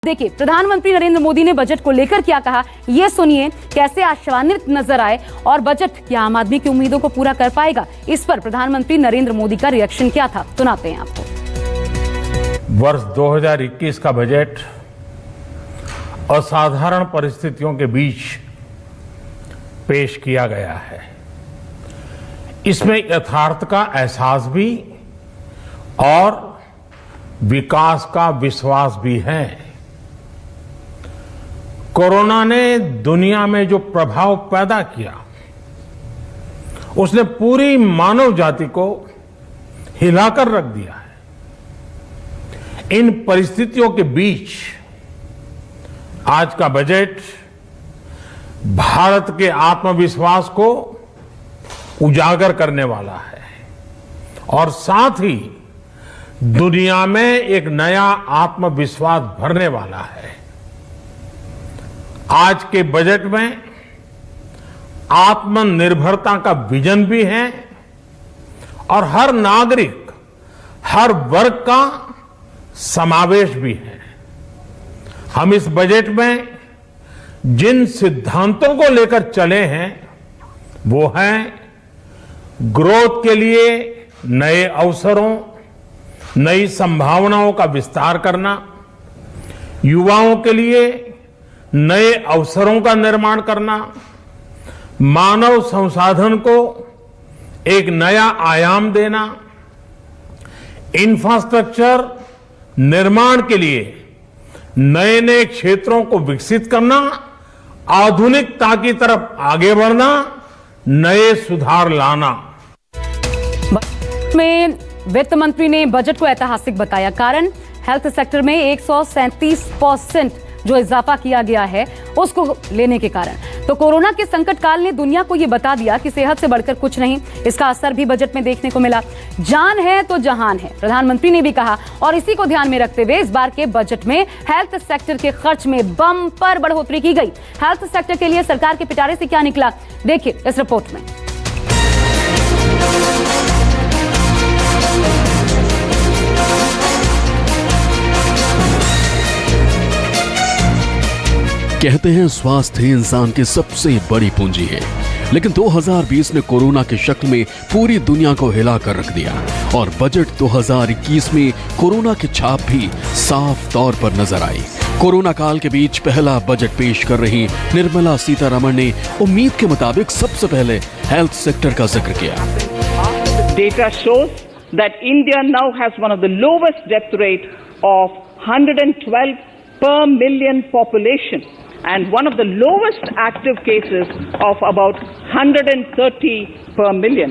देखिए, प्रधानमंत्री नरेंद्र मोदी ने बजट को लेकर क्या कहा, ये सुनिए। कैसे आशान्वित नजर आए और बजट क्या आम आदमी की उम्मीदों को पूरा कर पाएगा, इस पर प्रधानमंत्री नरेंद्र मोदी का रिएक्शन क्या था, सुनाते हैं आपको। वर्ष 2021 का बजट असाधारण परिस्थितियों के बीच पेश किया गया है। इसमें यथार्थ का एहसास भी और विकास का विश्वास भी है। कोरोना ने दुनिया में जो प्रभाव पैदा किया, उसने पूरी मानव जाति को हिलाकर रख दिया है। इन परिस्थितियों के बीच आज का बजट भारत के आत्मविश्वास को उजागर करने वाला है और साथ ही दुनिया में एक नया आत्मविश्वास भरने वाला है। आज के बजट में आत्मनिर्भरता का विजन भी है और हर नागरिक, हर वर्ग का समावेश भी है। हम इस बजट में जिन सिद्धांतों को लेकर चले हैं वो हैं ग्रोथ के लिए नए अवसरों, नई संभावनाओं का विस्तार करना, युवाओं के लिए नए अवसरों का निर्माण करना, मानव संसाधन को एक नया आयाम देना, इंफ्रास्ट्रक्चर निर्माण के लिए नए नए क्षेत्रों को विकसित करना, आधुनिकता की तरफ आगे बढ़ना, नए सुधार लाना। में वित्त मंत्री ने बजट को ऐतिहासिक बताया। कारण हेल्थ सेक्टर में 137% जो इजाफा किया गया है उसको लेने के कारण। तो कोरोना के संकट काल ने दुनिया को यह बता दिया कि सेहत से बढ़कर कुछ नहीं। इसका असर भी बजट में देखने को मिला। जान है तो जहान है, प्रधानमंत्री ने भी कहा। और इसी को ध्यान में रखते हुए इस बार के बजट में हेल्थ सेक्टर के खर्च में बम्पर बढ़ोतरी की गई। हेल्थ सेक्टर के लिए सरकार के पिटारे से क्या निकला, देखिए इस रिपोर्ट में। कहते हैं स्वास्थ्य ही इंसान की सबसे बड़ी पूंजी है, लेकिन 2020 ने कोरोना की शक्ल में पूरी दुनिया को हिलाकर रख दिया और बजट 2021 में कोरोना की छाप भी साफ तौर पर नजर आई। कोरोना काल के बीच पहला बजट पेश कर रही निर्मला सीतारमण ने उम्मीद के मुताबिक सबसे पहले हेल्थ सेक्टर का जिक्र किया। Data shows that India now has one of the lowest death rate of 112 per million population and one of the lowest active cases of about 130 per million.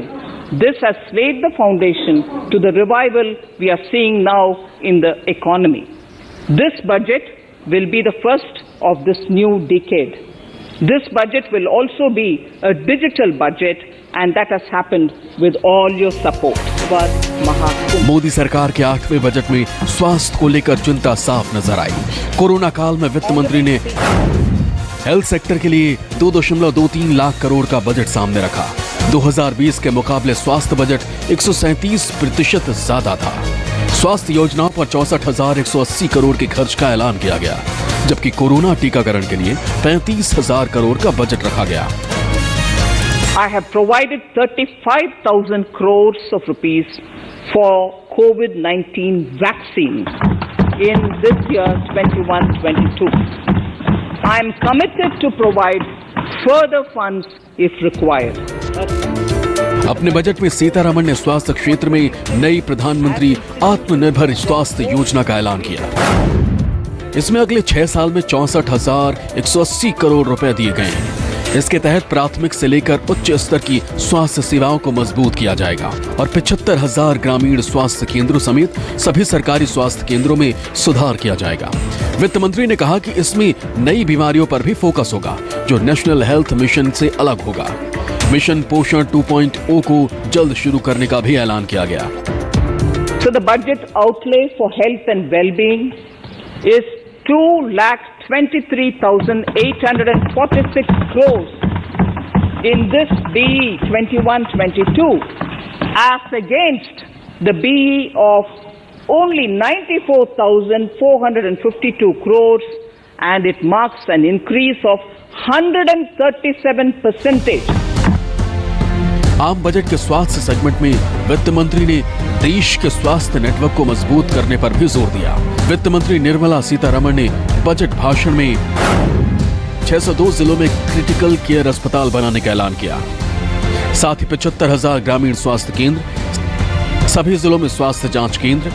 This has laid the foundation to the revival we are seeing now in the economy. This budget will be the first of this new decade. This budget will also be a digital budget and that has happened with all your support. Modi सरकार के 8वें budget में स्वास्थ्य को लेकर चिंता साफ नजर आई। Corona काल में वित्त मंत्री ने हेल्थ सेक्टर के लिए 2.23 लाख करोड़ का बजट सामने रखा। 2020 के मुकाबले स्वास्थ्य बजट 137% ज्यादा था। स्वास्थ्य योजनाओं पर 64,180 करोड़ के खर्च का ऐलान किया गया, जबकि कोरोना टीकाकरण के लिए 35,000 करोड़ का बजट रखा गया। I have provided 35,000 crores of rupees for COVID-19 vaccine in this year 21-22. I am committed to provide further funds if required. अपने बजट में सीतारमण ने स्वास्थ्य क्षेत्र में नई प्रधानमंत्री आत्मनिर्भर स्वास्थ्य योजना का ऐलान किया। इसमें अगले 6 साल में 64,180 करोड़ रुपए दिए गए हैं। इसके तहत प्राथमिक से लेकर उच्च स्तर की स्वास्थ्य सेवाओं को मजबूत किया जाएगा और 75,000 ग्रामीण स्वास्थ्य केंद्रों समेत सभी सरकारी स्वास्थ्य केंद्रों में सुधार किया जाएगा। वित्त मंत्री ने कहा कि इसमें नई बीमारियों पर भी फोकस होगा, जो नेशनल हेल्थ मिशन से अलग होगा। मिशन पोषण 2.0 को जल्द शुरू करने का भी ऐलान किया गया। So the budget outlay for health and well-being is 2,23,846 crores in this BE 21-22 as against the BE of only 94,452 crores, and it marks an increase of 137%. आम बजट के स्वास्थ्य सेगमेंट में वित्त मंत्री ने देश के स्वास्थ्य नेटवर्क को मजबूत करने पर भी जोर दिया। वित्त मंत्री निर्मला सीतारमण ने बजट भाषण में 602 जिलों में क्रिटिकल केयर अस्पताल बनाने का ऐलान किया। साथ ही 75,000 ग्रामीण स्वास्थ्य केंद्र, सभी जिलों में स्वास्थ्य जांच केंद्र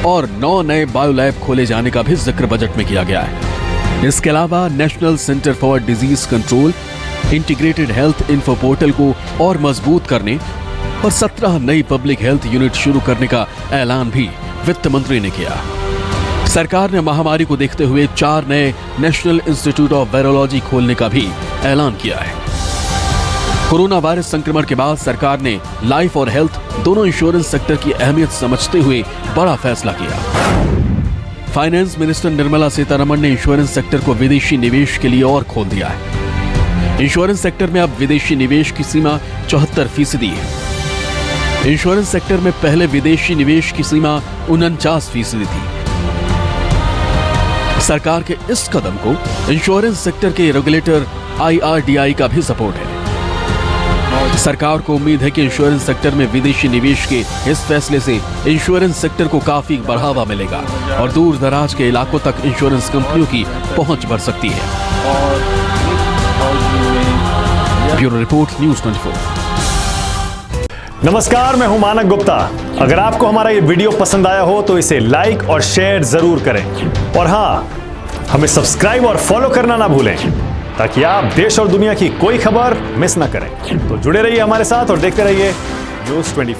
और 9 नए बायोलैब खोले जाने का भी जिक्र बजट में किया गया है। इसके अलावा national centre for disease control integrated health info portal को और मजबूत करने और 17 नई पब्लिक हेल्थ यूनिट शुरू करने का ऐलान भी वित्त मंत्री ने किया। सरकार ने महामारी को देखते हुए 4 नए नेशनल इंस्टीट्यूट ऑफ वायरोलॉजी खोलने का भी ऐलान किया है। कोरोना वायरस संक्रमण के बाद सरकार ने लाइफ और हेल्थ दोनों इंश्योरेंस सेक्टर की अहमियत समझते हुए बड़ा फैसला किया। फाइनेंस मिनिस्टर निर्मला सीतारमण ने इंश्योरेंस सेक्टर को विदेशी निवेश के लिए और खोल दिया है। इंश्योरेंस सेक्टर में अब विदेशी निवेश की सीमा 74% है। इंश्योरेंस सेक्टर में पहले विदेशी निवेश की सीमा 49% थी। सरकार के इस कदम को इंश्योरेंस सेक्टर के रेगुलेटर IRDAI का भी सपोर्ट है। सरकार को उम्मीद है कि इंश्योरेंस सेक्टर में विदेशी निवेश के इस फैसले से इंश्योरेंस सेक्टर को काफी बढ़ावा मिलेगा और दूर दराज के इलाकों तक इंश्योरेंस कंपनियों की पहुंच बढ़ सकती है। Bureau report, news 24। नमस्कार, मैं हूं मानक गुप्ता। अगर आपको हमारा ये वीडियो पसंद आया हो तो इसे लाइक और शेयर जरूर करें और हाँ, हमें सब्सक्राइब और फॉलो करना ना भूलें ताकि आप देश और दुनिया की कोई खबर मिस ना करें। तो जुड़े रहिए हमारे साथ और देखते रहिए न्यूज़ 24।